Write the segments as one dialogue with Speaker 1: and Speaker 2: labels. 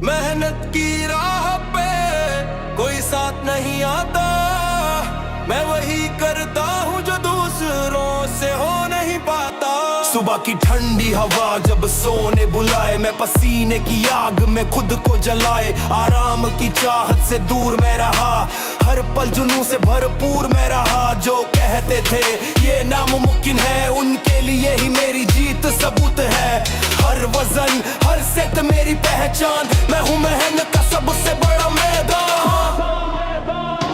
Speaker 1: मेहनत की राह पे कोई साथ नहीं आता। मैं वही करता हूँ जो दूसरों से हो नहीं पाता। सुबह की ठंडी हवा जब सोने बुलाए, मैं पसीने की आग में खुद को जलाए। आराम की चाहत से दूर मैं रहा, हर पल जुनून से भरपूर मैं रहा। जो कहते थे ये नामुमकिन है, उनके लिए ही मेरी जीत सबूत है। हर वजन हर सेट मेरी पहचान, मैं हूँ मेहनत का सबसे बड़ा मैदान।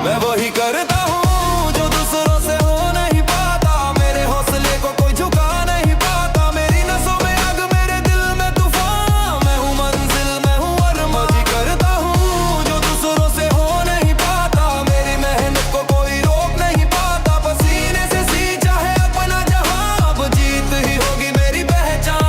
Speaker 1: मैं वही करता हूँ जो दूसरों से हो नहीं पाता। मेरे हौसले को कोई झुका नहीं पाता। मेरी नसों में आग, मेरे दिल में तूफान। मैं हूँ मंजिल, मैं हूँ अरमान। वही करता हूँ जो दूसरों से हो नहीं पाता। मेरी मेहनत को कोई रोक नहीं पाता। पसीने से सींचा है अपना जहां, अब जीत ही होगी मेरी पहचान।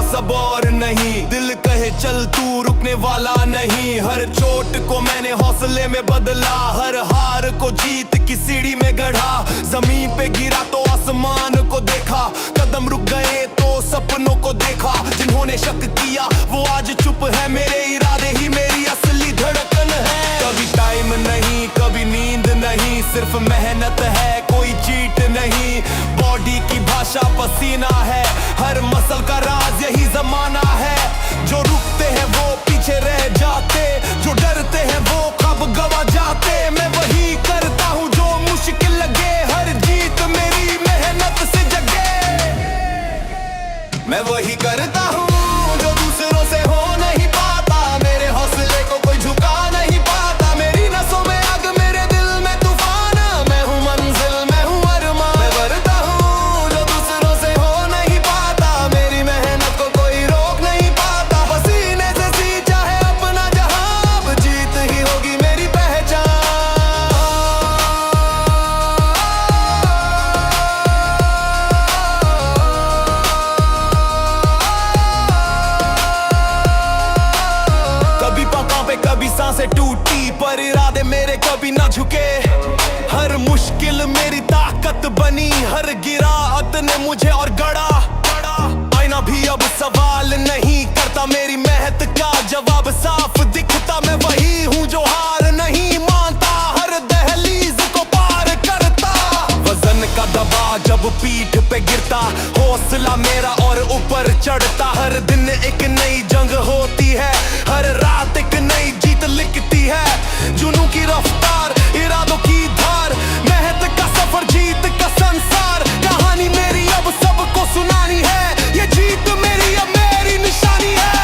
Speaker 1: सब और नहीं, दिल कहे चल तू रुकने वाला नहीं। हर चोट को मैंने हौसले में बदला, हर हार को जीत की सीढ़ी में गढ़ा। जमीन पे गिरा तो आसमान को देखा, कदम रुक गए तो सपनों को देखा। जिन्होंने शक किया वो आज चुप है, मेरे इरादे ही मेरी असली धड़कन है। कभी टाइम नहीं, कभी नींद नहीं, सिर्फ मेहनत है, कोई चीट नहीं। बॉडी की भाषा पसीना है, हर मसल का राज यही जमाना है। जो रुकते हैं वो पीछे रह जाते, जो डरते हैं वो कब गवा जाते। मैं वही करता हूँ जो मुश्किल लगे, हर जीत मेरी मेहनत से जगे। मैं वही करता हूँ जो दूसरों से हो नहीं पाता। मेरे हौसले को कोई झुका नहीं पाता। मेरी नसों में आग, मेरे दिल में तूफान। मैं हूँ मंजिल, मैं हूँ अरमान। मैं करता हूँ जो दूसरों से हो नहीं पाता। मेरी मेहनत को कोई रोक नहीं पाता। पसीने से सींचा है अपना जहां, अब जीत ही होगी मेरी पहचान। कभी पापा पे कभी सांसें टूटी, पर इरादे मेरे कभी ना झुके। हर मुश्किल मेरी ताकत बनी, हर गिरावट ने मुझे और गढ़ा। आईना भी अब सवाल नहीं करता, मेरी मेहनत का जवाब साफ दिखता। मैं वही हूँ जो हार नहीं मानता, हर दहलीज को पार करता। वजन का दबाव जब पीठ पे गिरता, हौसला मेरा और ऊपर चढ़ता। हर दिन एक नई जंग होती है, हर रात एक नई जीत लिखती है। जुनून की रफ्तार, इरादों की धार, मेहनत का सफर, जीत का संसार। कहानी मेरी अब सबको सुनानी है, ये जीत मेरी अब मेरी निशानी है।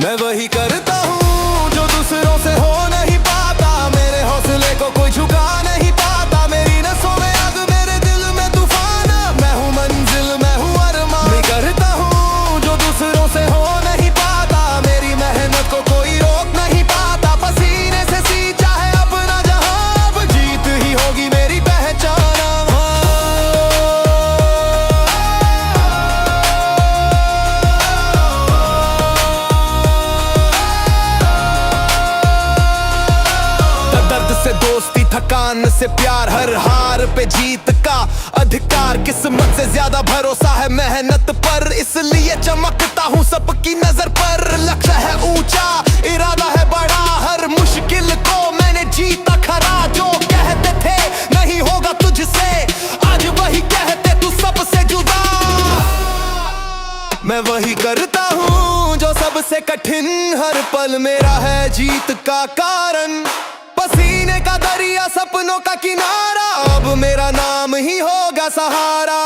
Speaker 1: मैं वही करता हूँ जो दूसरों से हो नहीं पाता। मेरे हौसले को कोई झुका नहीं पाता। मेरी नसों में आग, मेरे दिल में तूफान। मैं हूँ मंजिल, मैं हूँ अरमान। मैं करता हूँ जो दूसरों से हो नहीं पाता। मेरी मेहनत को कोई रोक नहीं पाता। पसीने से सींचा है अपना जहां, अब जीत ही होगी मेरी पहचान। दर्द से दोस्ती, थकान से प्यार, हर हार पे जीत का अधिकार। किस्मत से ज्यादा भरोसा है मेहनत पर, इसलिए चमकता हूँ सबकी नजर पर। लक्ष्य है ऊंचा, इरादा है बड़ा, हर मुश्किल को मैंने जीता खरा। जो कहते थे नहीं होगा तुझसे, आज वही कहते तू सबसे जुदा। मैं वही करता हूँ जो सबसे कठिन, हर पल मेरा है जीत का कारण। पसीने का दरिया, सपनों का किनारा, अब मेरा नाम ही होगा सहारा।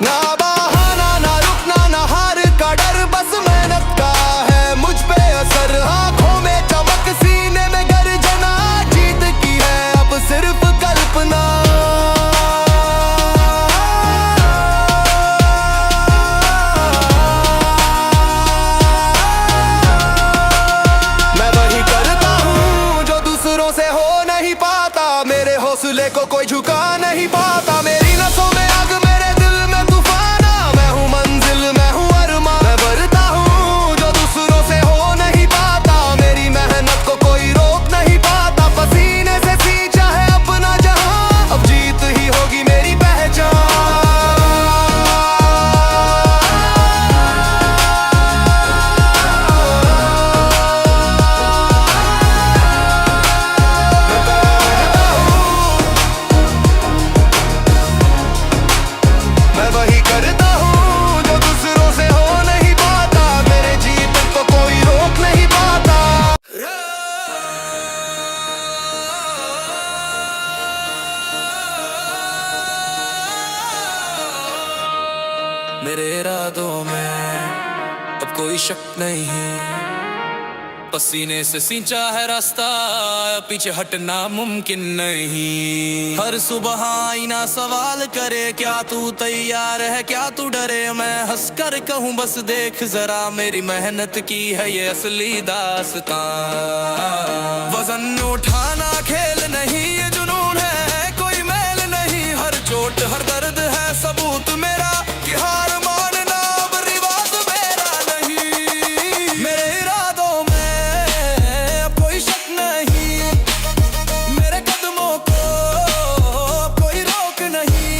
Speaker 1: ना बहाना, ना रुकना, ना हार का डर, बस मेहनत का है मुझ पे असर। आंखों में चमक, सीने में गर्जना, जीत की है अब सिर्फ कल्पना। से हो नहीं पाता, मेरे हौसले को कोई झुका नहीं पाता। मेरी नसों में आग, मेरे दिल में तूफान। मैं हूँ मंजिल, मैं हूँ अरमान। मैं बढ़ता हूँ जो दूसरों से हो नहीं पाता। मेरी शक नहीं। पसीने से सींचा है रास्ता, पीछे हटना मुमकिन नहीं। हर सुबह आईना सवाल करे, क्या तू तैयार है, क्या तू डरे। मैं हंस कर कहूँ बस देख जरा, मेरी मेहनत की है ये असली दास्तां। वजन उठाना खेल नहीं, ये जुनून है कोई मेल नहीं। हर चोट हर दर्द है सबूत मेरा कि हार मानना अब रिवाज मेरा नहीं। मेरे इरादों में अब कोई शक नहीं, मेरे कदमों को अब कोई रोक नहीं।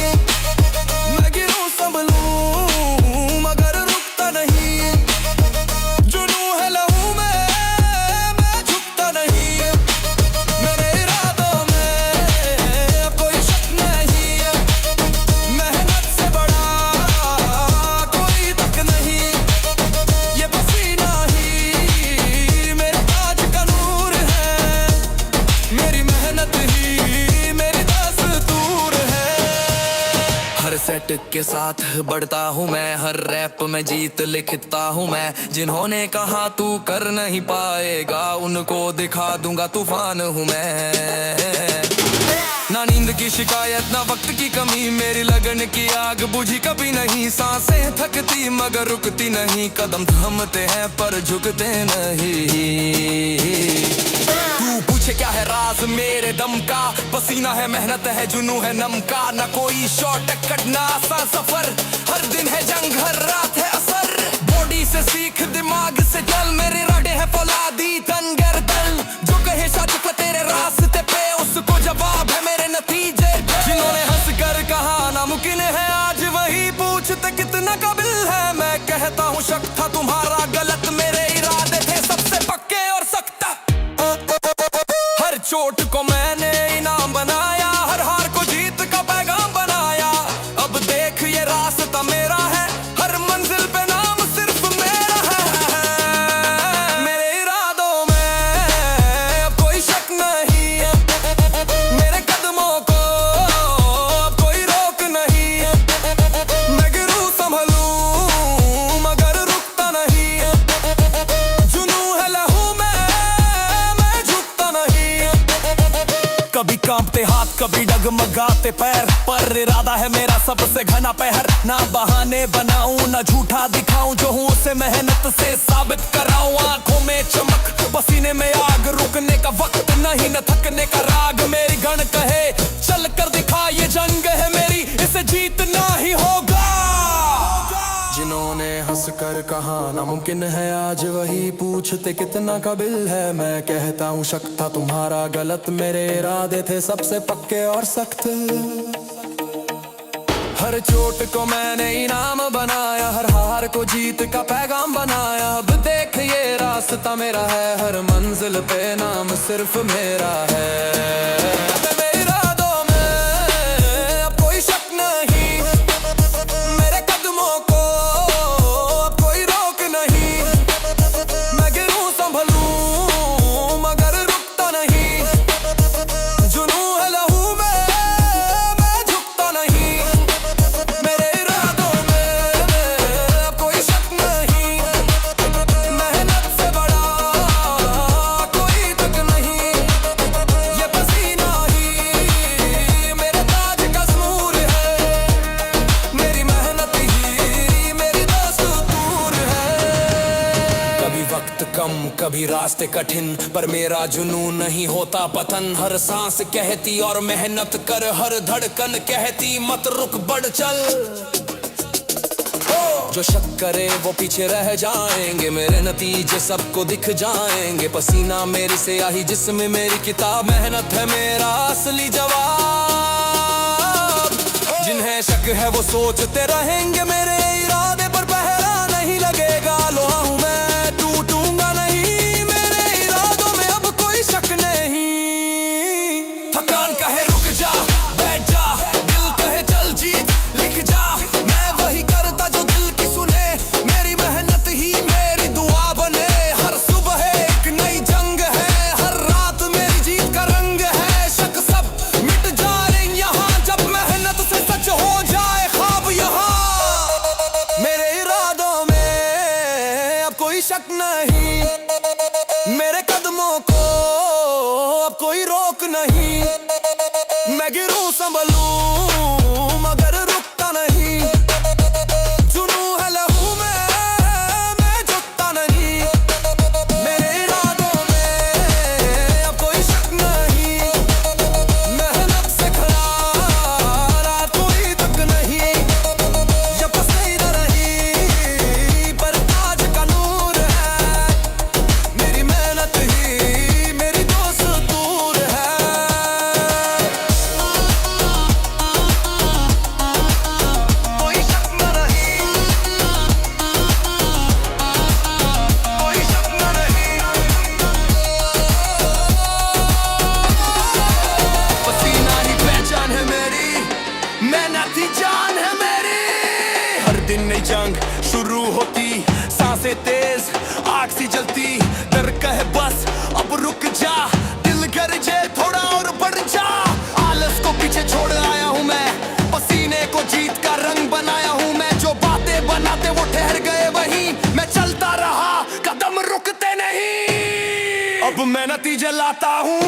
Speaker 1: मैं गिरूं संभलूं मगर रुकता नहीं। जुनूं है लहू में मैं झुकता नहीं। मेरे इरादों में अब कोई शक नहीं, मेहनत से बड़ा कोई तक नहीं। ये पसीना ही मेरे ताज का नूर है, मेरी मेहनत ही मेरी दस्तूर है। हर सेट के साथ बढ़ता हूँ मैं, हर रैप में जीत लिखता हूँ मैं। जिन्होंने कहा तू कर नहीं पाएगा, उनको दिखा दूंगा तूफान हूँ मैं। ना नींद की शिकायत ना वक्त की कमी, मेरी लगन की आग बुझी कभी नहीं। सांसें थकती मगर रुकती नहीं, कदम थमते हैं पर झुकते नहीं। तू पूछे क्या है राज मेरे दम का, पसीना है मेहनत है जुनू है नम का। ना कोई शॉर्टकट ना आसान सफर, हर दिन है जंग हर रात है असर। बॉडी से सीख दिमाग से चल, मेरे इरादे हैं फौलादी तन गर्दन। जो कहे सच तेरे रास्ते पे, उसको जवाब है मेरे नतीजे। जिन्होंने हंस कर कहा नामुमकिन है, आज वही पूछते कितना काबिल है। मैं कहता हूँ शक था तुम्हारा गलत, मेरे इरादे थे सबसे पक्के और सख्त। हर चोट को मैंने इनाम बनाया, हर हार को जीत का पैगाम बनाया। अब देख ये रास्ता मेरा है, हर मंजिल पे नाम सिर्फ मेरा है। मेरे इरादों में अब कोई शक नहीं, मेरे कदमों को अब कोई रोक नहीं। मैं गिरूं संभलूं मगर रुकता नहीं। जुनूं है लहू में मैं झुकता नहीं। कभी कांपते हाथ कभी डगमगाते पैर, पर इरादा है मेरा सबसे घना पहर। ना बहाने बनाऊं ना झूठा दिखाऊं, जो हूँ उसे मेहनत से साबित कराऊं। आंखों में चमक पसीने में आग, रुकने का वक्त नहीं न थकने का राग। मेरी गण कहे चल कर दिखा, ये जंग है मेरी इसे जीतना ही होगा। जिन्होंने हंस कर कहा नामुमकिन है, आज वही पूछते कितना काबिल है। मैं कहता हूँ शक था तुम्हारा गलत, मेरे इरादे थे सबसे पक्के और सख्त। हर चोट को मैंने इनाम बनाया, हर हार को जीत का पैगाम बनाया। अब देख ये रास्ता मेरा है, हर मंजिल पे नाम सिर्फ मेरा है। मेरे इरादों में अब कोई शक नहीं, मेरे कदमों को अब कोई रोक नहीं। मैं गिरूं संभलूं मगर रुकता नहीं। जुनूं है लहू में मैं झुकता नहीं। मेरे इरादों में अब कोई शक नहीं, मेहनत से बड़ा कोई तक नहीं। ये पसीना ही मेरे ताज का सूर है, मेरी मेहनत ही मेरी दस्तूर है। कभी वक्त कम कभी रास्ते कठिन, पर मेरा जुनून नहीं होता पतन। हर सांस कहती और मेहनत कर, हर धड़कन कहती मत रुक बढ़ चल। जो शक करे वो पीछे रह जाएंगे, मेरे नतीजे सबको दिख जाएंगे। पसीना मेरी स्याही जिस्म मेरी किताब, मेहनत है मेरा असली जवाब। जिन्हें शक है वो सोचते रहेंगे, मेरे इरादे पर पहरा नहीं लगेगा। लोहा हूं मैं टूटूंगा नहीं, मेरे इरादों में अब कोई शक नहीं। थकान कहे रुक जा बैठ जा, दिल कहे चल जीत लिख जा। मैं वही करता जो दिल की सुने, मेरी मेहनत ही मेरी दुआ बने। हर सुबह एक नई जंग है, हर रात मेरी जीत का रंग है। शक सब मिट जाए यहाँ, जब मेहनत से सच हो जाए ख्वाब यहाँ। मेरे इरादों में कोई रोक नहीं। मैं गिरूं संभलूं मगर रुकता नहीं। जुनूं है लहू में मैं झुकता नहीं। मेरे इरादों में अब कोई शक नहीं। मेहनत से खड़ा रहा कोई तक नहीं। ये पसीना नहीं पर आज का नूर है। मेरी मेहनत ही मेरी दोस्तूर है। कोई शक नहीं, कोई शक नहीं। पसीना ही पहचान है मेरी, मेहनत ही जान है मेरी। हर दिन नई जंग शुरू होती, सांसें तेज आग सी जलती। डर कहे बस अब रुक जा, दिल गरजे थोड़ा और बढ़ जा। आलस को पीछे छोड़ आया हूँ मैं, पसीने को जीत का रंग बनाया हूँ मैं। जो बातें बनाते वो ठहर गए वहीं, मैं चलता रहा कदम रुकते नहीं। अब मैं नतीजे लाता हूँ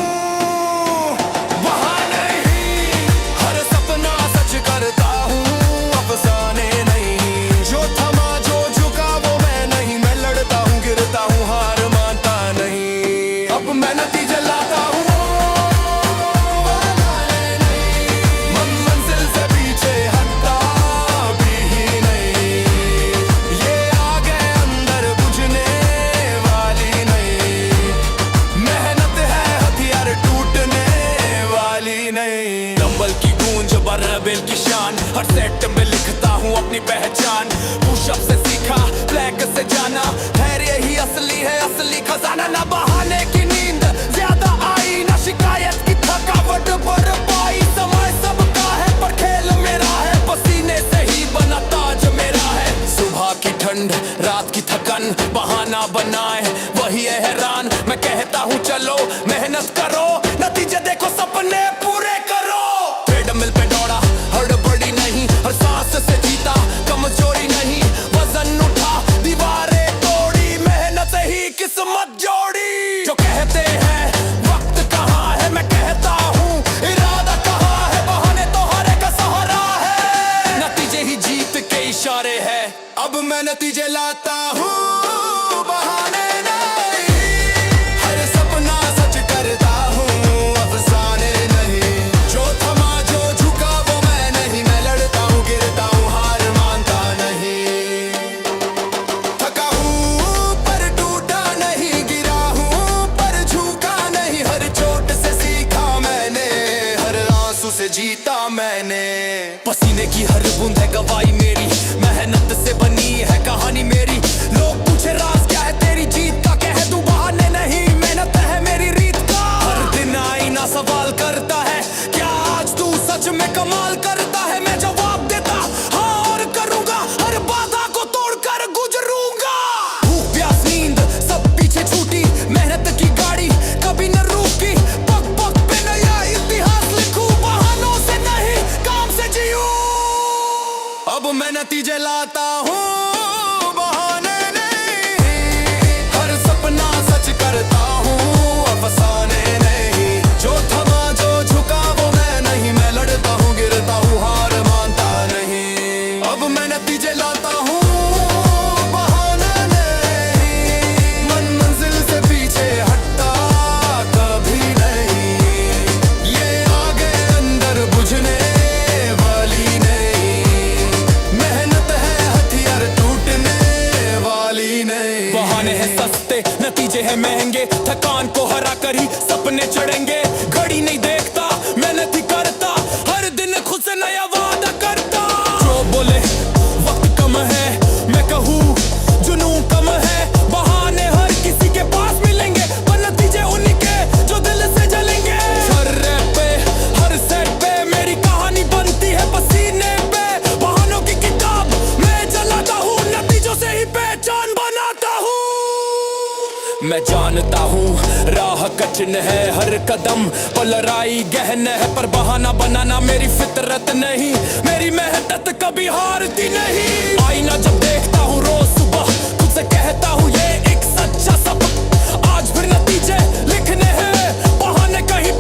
Speaker 1: वहाँ नहीं। हर सपना सच करता हूँ अफसाने नहीं। जो थमा जो झुका वो मैं नहीं। मैं लड़ता हूँ गिरता हूँ हार मानता नहीं। अब मैं नतीजे लाता हूँ मंजिल से पीछे हटता भी ही नहीं। ये आगे अंदर बुझने वाली नहीं। मेहनत है हथियार टूटने वाली नहीं। डंबल की गूंज बरबेल की शान, हर सेट में लिखता हूँ अपनी पहचान। पुशअप से सीखा फ्लैग से जाना, धैर्य ही असली है असली खजाना। ना बहाने की नींद ज्यादा आई, ना शिकायत की थकावट बढ़ पाई। समय सबका है पर खेल मेरा है, पसीने से ही बना ताज मेरा है। सुबह की ठंड रात की थकन बहाना बनाए वही है हैरान। मैं कहता हूँ चलो मेहनत करो, नतीजे देखो सपने पूरे करो। ट्रेडमिल पे दौड़ा हड़बड़ी नहीं, हर सांस से जीता कमजोरी नहीं। वजन उठा दीवारें तोड़ी, मेहनत ही किस्मत जोड़ी। जो कहते हैं वक्त कहाँ है, मैं कहता हूँ इरादा कहाँ है। बहाने तो हर एक सहारा है, नतीजे ही जीत के इशारे है। अब मैं नतीजे लाता हूँ बहाने नहीं। हर सपना सच करता हूँ अफसाने नहीं। जो थमा जो झुका वो मैं नहीं। मैं लड़ता हूँ गिरता हूँ हार मानता नहीं। थका हूँ पर टूटा नहीं, गिरा हूँ पर झुका नहीं। हर चोट से सीखा मैंने, हर आंसू से जीता मैंने। पसीने की हर बूंद है गवाही मेरी, मेहनत से बनी है कहानी मेरी। लोग पूछे राज क्या है तेरी जीत का, कह दूं बहाने नहीं मेहनत है मेरी रीत का। हर दिन आईना सवाल करता है क्या आज तू सच में कमाल करता है। मैं जवाब देता हाँ और करूंगा, हर बाधा को तोड़कर गुजरूंगा। भूख प्यास नींद सब पीछे छूटी, मेहनत की गाड़ी कभी न रुकी। पग पग पे नया इतिहास लिखूं, बहानों से नहीं काम से जीऊं। अब मैं नतीजे लाता हूँ बहाने नहीं। हर सपना सच करता हूँ अफसाने नहीं। जो थमा जो झुका वो मैं नहीं। मैं लड़ता हूँ गिरता हूँ हार मानता नहीं। अब मैं नतीजे लाता हूँ बहाने नहीं। मंजिल से पीछे हटता कभी नहीं। ये आगे अंदर बुझने वाली नहीं। मेहनत है हथियार टूटने वाली नहीं। बहाने हैं सस्ते नतीजे हैं महंगे, थकान को हरा कर ही सपने चढ़ेंगे। घड़ी नहीं देखता मेहनत ही करता, हर दिन खुद से नया वादा करता। जो बोले वक्त कम है, मैं कहूँ जुनून कम है। बहाने हर किसी के पास मिलेंगे, पर नतीजे उन्हीं के जो दिल से जलेंगे। हर रैप पे हर सेट पे मेरी कहानी बनती है पसीने पे। बहानों की किताब मैं जलाता हूँ, नतीजों से ही पहचान बनाता हूँ। मैं जानता हूँ राह कठिन है, हर कदम पलराई गहन है। पर बहाना बनाना मेरी फितरत नहीं, मेरी मेहनत कभी हारती नहीं। आईना जब देखता हूँ रोज सुबह, खुद से कहता हूँ ये एक सच्चा सबक। आज फिर नतीजे लिखने हैं, बहाने कहीं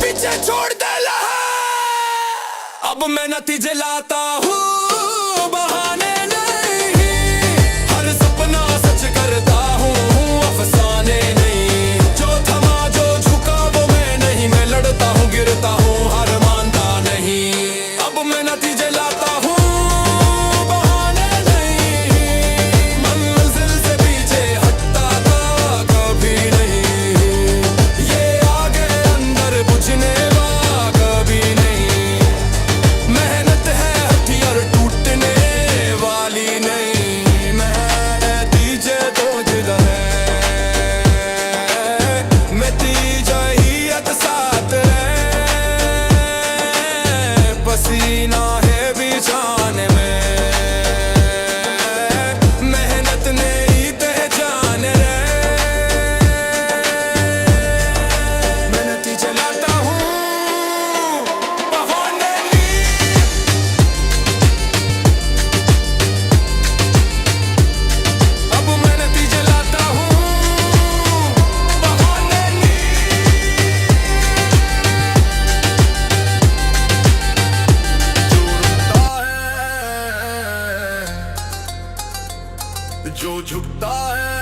Speaker 1: नतीजे लाता हूँ, बहाने नहीं, हर सपना सच करता हूँ, अफसाने नहीं। जो थमा जो झुका वो मैं नहीं, मैं लड़ता हूँ गिरता हूँ हार मानता नहीं। अब मैं नतीजे लाता हूँ, बहाने नहीं, मंजिल से पीछे हटता था कभी नहीं। ये आगे अंदर बुझने वाला कभी नहीं, मेहनत है हथियार टूटने वाली नहीं। नतीजे तो जिद है, नतीजा ही साथ है, पसीना है बिछान में, मेहनत ने ही पहचान रे। मैं नतीजे लाता हूँ, बहाने नहीं, अब मैं नतीजे लाता हूँ, बहाने नहीं। जो झुकता है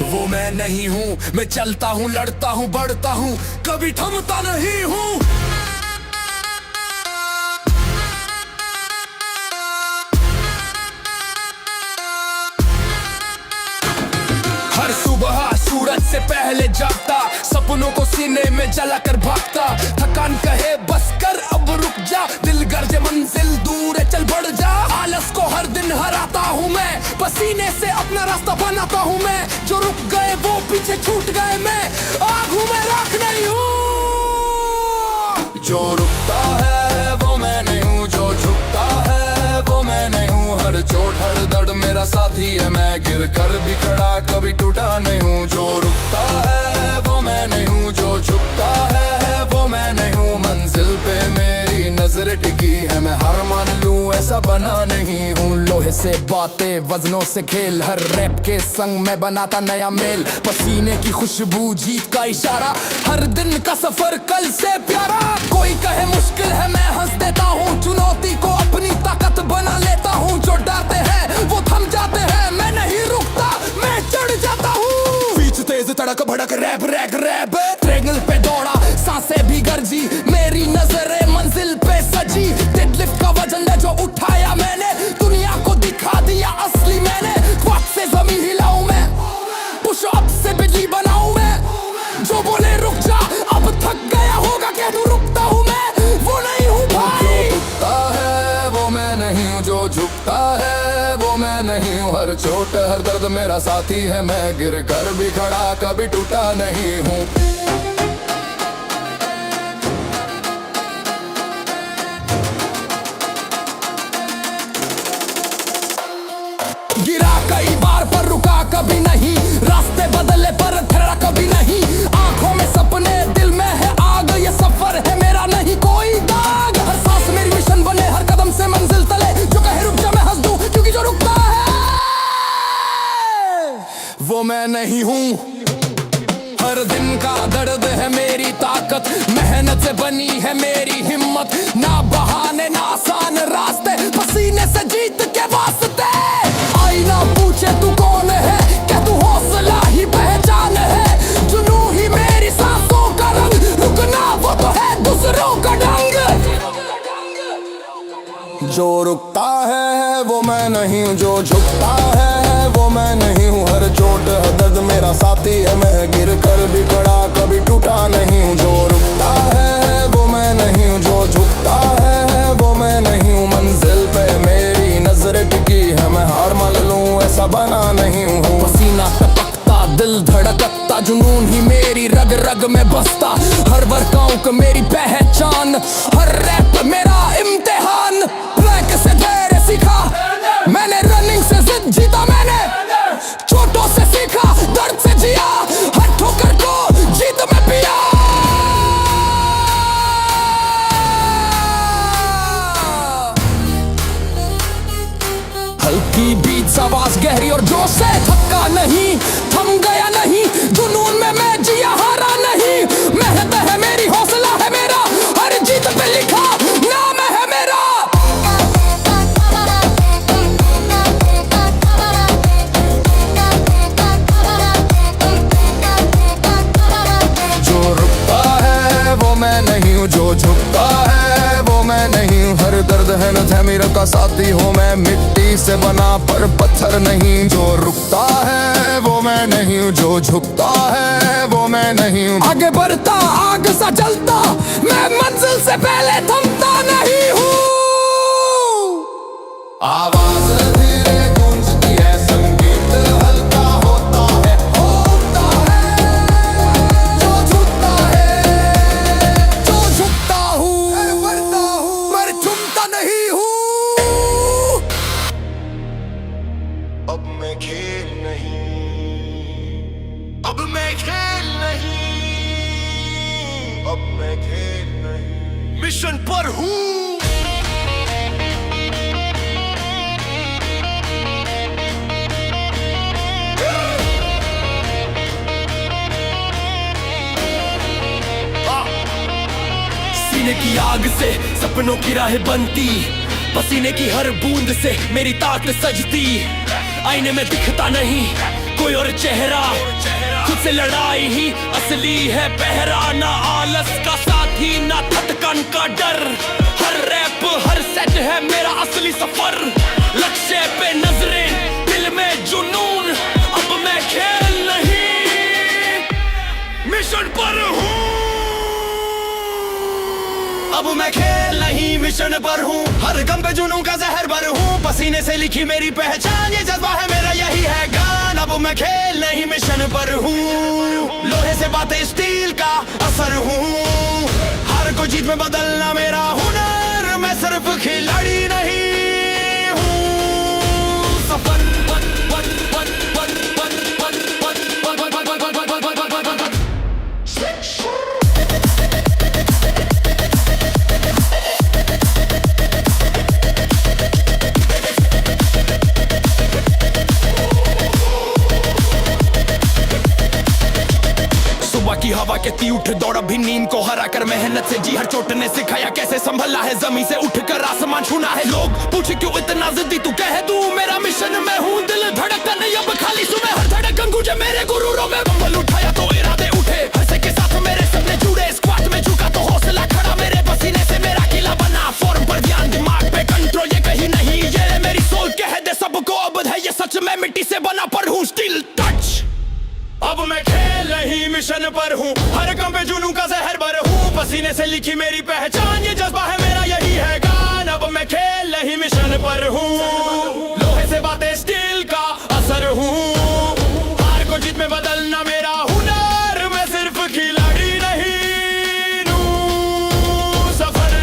Speaker 1: वो मैं नहीं हूँ, मैं चलता हूँ, लड़ता हूँ, बढ़ता हूँ, कभी थमता नहीं हूँ। हर सुबह सूरज से पहले जागता, सपनों को सीने में जलाकर भागता। थकान कहे बस कर अब रुक जा, दिल गर्जे मंजिल दूर है चल बढ़ जा। आलस को हर दिन हराता हूँ मैं, पसीने से अपना रास्ता बनाता हूँ मैं। जो रुक गए वो पीछे छूट गए, मैं आग हूँ मैं राख नहीं हूँ। जो रुकता है वो मैं नहीं हूँ, जो झुकता है वो मैं नहीं हूँ। हर चोट हर दर्द मेरा साथी है, मैं गिर कर भी खड़ा कभी टूटा नहीं हूँ। जो रुकता है वो मैं नहीं हूँ, जो झुकता है वो मैं नहीं हूँ। मंजिल पे मेरी नजर टिकी है, मैं हार मान लूं ऐसा बना नहीं हूँ। लोहे से बातें वजनों से खेल, हर रैप के संग मैं बनाता नया मेल। पसीने की खुशबू जीत का इशारा, हर दिन का सफर कल से प्यारा। कोई कहे मुश्किल है मैं हंस देता हूँ, चुनौती को अपनी ताकत बना लेता हूँ। जो डरते हैं वो थम जाते हैं, मैं नहीं रुकता मैं चढ़ जाता हूँ। बीच तेज तड़क भड़क रैप रैप रैप, ट्रेडमिल पे दौड़ा सांसें भी गर्जी, मेरी नजरें मंजिल पे सजी। डेडलिफ्ट का वजन है जो उठाया मैंने, दुनिया को दिखा दिया असली मैंने। क्वाड से जमीन हिलाऊं मैं, पुश अप से बिजली बनाऊं मैं। जो बोले रुक जा अब थक गया होगा, कह दूं रुकता हूँ मैं, वो नहीं हूँ भाई। जो रुकता है वो मैं नहीं हूँ, जो झुकता है वो मैं नहीं हूँ। हर चोट हर दर्द मेरा साथी है, मैं गिर कर भी खड़ा कभी टूटा नहीं हूँ। गिरा कई बार पर रुका कभी नहीं, रास्ते बदले पर ठहरा कभी नहीं। आंखों में सपने दिल में है आग, ये सफर है मेरा नहीं कोई दाग। हर सांस मेरी मिशन बने, हर कदम से मंजिल तले। जो कहे रुक जा मैं हंस दूं, क्योंकि जो रुकता है वो मैं नहीं हूँ। हर दिन का दर्द है मेरी ताकत, मेहनत से बनी है मेरी हिम्मत। ना बहाने ना आसान रास्ते, पसीने से जीत के वास्ते। आईना पूछे तू कौन है, क्या तू हौसला ही पहचान है। जुनून ही मेरी सांसों का रंग, रुकना वो तो है दूसरों का ढंग। जो रुकता है वो मैं नहीं हूँ, जो झुकता है वो मैं नहीं हूँ। हर चोट हर दर्द मेरा साथी है, मैं गिर कर भी खड़ा कभी टूटा नहीं हूँ। जो रुकता है वो मैं नहीं हूँ, जो झुकता है वो मैं नहीं हूँ। मंजिल पे मेरी नजर टिकी है, मैं हार मान लूं ऐसा बना नहीं हूँ। पसीना टपकता दिल धड़कता, जुनून ही मेरी रग रग में बसता। हर वर्कआउट मेरी पहचान, हर रैप मेरा इम्तिहान। ब्लैक से धैर्य सीखा मैंने, रनिंग से जिद जीता मैंने। चोटों से सीखा दर्द से जिया, हर ठोकर को जीत में पिया। हल्की बीट्स आवाज गहरी और जोश से, थका नहीं थम गया नहीं, जुनून में मैं जिया हारा नहीं। मेहनत है मेरी हौसला है मेरा,
Speaker 2: अमीर का साथी हूँ मैं, मिट्टी से बना पर पत्थर नहीं। जो रुकता है वो मैं नहीं हूँ, जो झुकता है वो मैं नहीं हूँ। आगे बढ़ता आग सा जलता, मैं मंजिल से पहले थमता नहीं हूँ। आवाज धीरे गूंजती है, संगीत हल्का होता है, जो झुकता है, जो झुकता हूँ, मैं झुमता नहीं हूँ।
Speaker 1: अब मैं खेल नहीं, अब मैं खेल नहीं, अब मैं खेल नहीं, मिशन पर हूँ। सीने की आग से सपनों की राह बनती, पसीने की हर बूंद से मेरी ताकत सजती। आईने में दिखता नहीं कोई और चेहरा, खुद से लड़ाई ही असली है पहरा। ना आलस का साथी ना थटकन का डर, हर रैप हर सेट है मेरा असली सफर। लक्ष्य पे नजरें दिल में जुनून, अब मैं खेल नहीं मिशन पर हूँ। अब मैं खेल नहीं मिशन पर हूँ, हर गम पे जुनून का जहर भर हूँ। पसीने से लिखी मेरी पहचान, ये जज्बा है मेरा यही है गान। अब मैं खेल नहीं मिशन पर हूँ, लोहे से बातें स्टील का असर हूँ। हार को जीत में बदलना मेरा हुनर, मैं सिर्फ खिलाड़ी नहीं हूँ। सफर की हवा के ती उठ दौड़ा भी नींद को हरा कर, मेहनत से जी हर चोट ने सिखाया कैसे संभला है। जमीन से उठकर आसमान छूना है, लोग पूछे क्यों इतना जिद्दी तू, कह दूं मेरा मिशन मैं हूँ। दिल धड़कन अब खाली सुने, हर धड़कन गूंजे मेरे गुरूरों में। बम्बल उठाया तो इरादे उठे, हंसे के साथ मेरे सपने जुड़े। स्क्वाट में झुका तो हौसला खड़ा, मेरे पसीने से मेरा किला बना। फॉर्म पर ध्यान दिमाग पे कंट्रोल, ये कहीं नहीं ये मेरी सोच कह दे सबको अब है ये सच। मैं मिट्टी से बना पर हूँ स्टिल टच। अब मैं खेल नहीं मिशन पर हूँ, हर कम पे जुनून का जहर भर हूँ। पसीने से लिखी मेरी पहचान, ये जज्बा है मेरा यही है गान। अब मैं खेल नहीं मिशन पर हूँ, लोहे से बातें स्टील का असर हूँ। हार को जीत में बदलना मेरा हुनर, मैं सिर्फ खिलाड़ी नहीं हूँ। सफर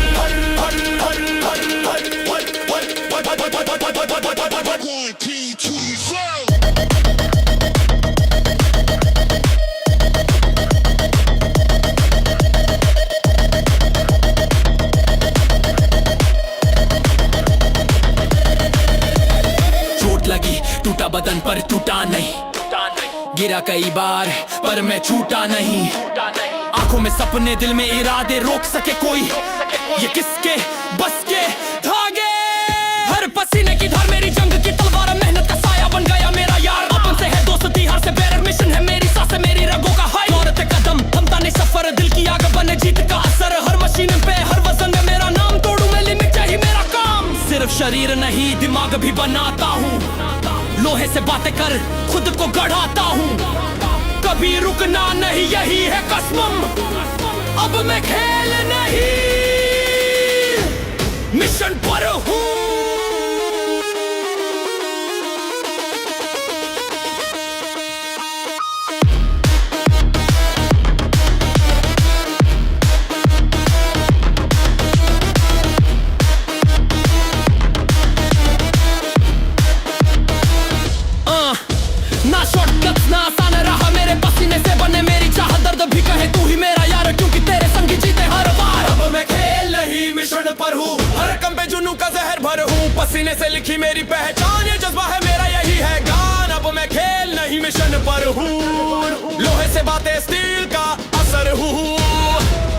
Speaker 1: टूटा बदन पर टूटा नहीं, गिरा कई बार पर मैं छूटा नहीं। आंखों में सपने दिल में इरादे, रोक सके कोई ये किसके बस के धागे। हर पसीने की धार मेरी जंग की तलवार, मेहनत का साया बन गया मेरा यार। अपन से है दोस्ती हर से बैरर, मिशन है मेरी सांसें मेरी रगों का हाय। औरत कदम थमता नहीं सफर, दिल की आग बने जीत का असर। हर मशीन पे हर वजन में मेरा नाम, तोड़ू मैं लिमिट चाहिए मेरा काम। सिर्फ शरीर नहीं दिमाग भी बनाता हूँ, लोहे से बातें कर खुद को गढ़ाता हूँ। कभी रुकना नहीं यही है कसम, अब मैं खेल नहीं मिशन पर हूँ। ना शॉर्टकट्स ना आसान रहा, मेरे पसीने से बने मेरी चाह। दर्द भी कहे तू ही मेरा यार, क्योंकि तेरे संग जीते हर बार। अब मैं खेल नहीं मिशन पर हूँ, हर कम पे जुनून का जहर भर हूँ। पसीने से लिखी मेरी पहचान, ये जज्बा है मेरा यही है गान। अब मैं खेल नहीं मिशन पर हूँ, लोहे से बातें स्टील का असर हूँ।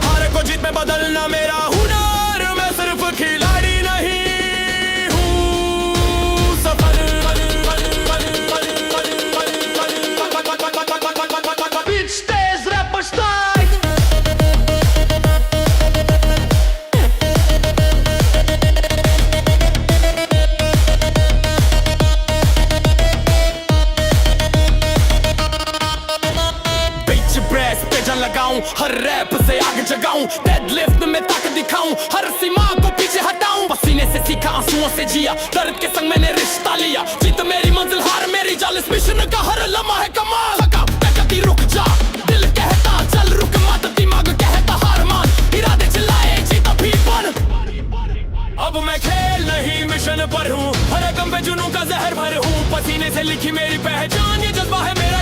Speaker 1: हार को जीत में बदलना मेरा हुनर, मैं सिर्फ खिलाड़ी नहीं हूँ। सफर लगाऊं, हर रैप से आग जगाऊं, डेडलिफ्ट में ताकत दिखाऊं, हर सीमा को पीछे हटाऊं। पसीने से सीखा, आंसुओं से जिया, दर्द के संग मैंने रिश्ता लिया। जीत मेरी मंजिल, हार मेरी जाल, इस मिशन का हर लम्हा है कमाल। थका टकती रुक जा, दिल कहता चल रुक मत, दिमाग कहता हार मान, इरादे चिल्लाए जीता भी बन। अब मैं खेल नहीं मिशन पर हूँ, हर गम पे जुनून का जहर भर हूँ। पसीने से लिखी मेरी पहचान, ये जज्बा है मेरा